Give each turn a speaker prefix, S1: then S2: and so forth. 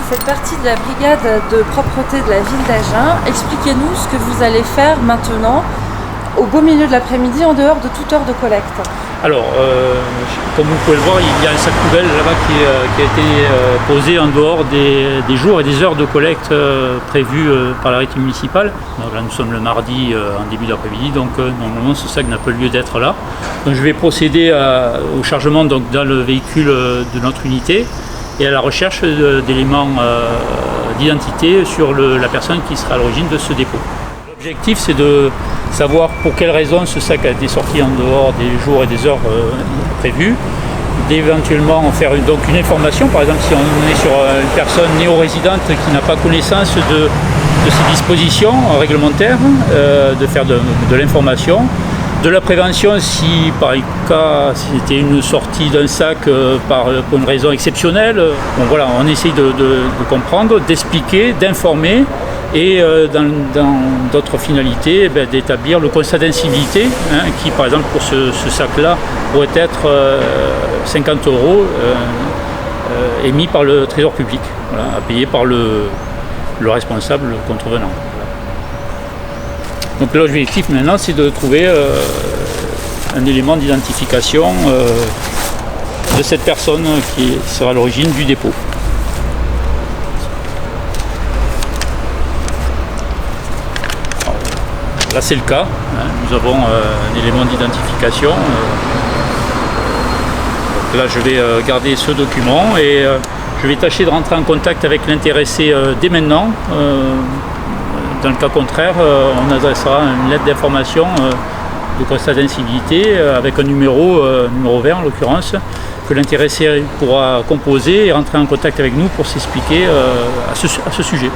S1: faites partie de la brigade de propreté de la ville d'Agen. Expliquez-nous ce que vous allez faire maintenant, au beau milieu de l'après-midi, en dehors de toute heure de collecte.
S2: Alors, comme vous pouvez le voir, il y a un sac poubelle là-bas qui a été posé en dehors des jours et des heures de collecte prévues par l'arrêté municipal. Donc là, nous sommes le mardi en début d'après-midi, donc normalement ce sac n'a pas lieu d'être là. Donc je vais procéder au chargement donc, dans le véhicule de notre unité et à la recherche d'éléments d'identité sur la personne qui sera à l'origine de ce dépôt. L'objectif, c'est de savoir pour quelles raisons ce sac a été sorti en dehors des jours et des heures prévues, d'éventuellement en faire donc une information, par exemple si on est sur une personne néo-résidente qui n'a pas connaissance de ces dispositions réglementaires, de faire de l'information, de la prévention si par cas c'était une sortie d'un sac pour une raison exceptionnelle. Bon, voilà, on essaye de comprendre, d'expliquer, d'informer. Et dans d'autres finalités, d'établir le constat d'incivilité, qui par exemple pour ce sac-là pourrait être 50 € émis par le Trésor public, voilà, à payer par le responsable, le contrevenant. Donc l'objectif maintenant, c'est de trouver un élément d'identification de cette personne qui sera à l'origine du dépôt. Là c'est le cas, nous avons un élément d'identification. Là je vais garder ce document et je vais tâcher de rentrer en contact avec l'intéressé dès maintenant. Dans le cas contraire, on adressera une lettre d'information de constat d'incivilité avec un numéro vert en l'occurrence, que l'intéressé pourra composer et rentrer en contact avec nous pour s'expliquer à ce sujet.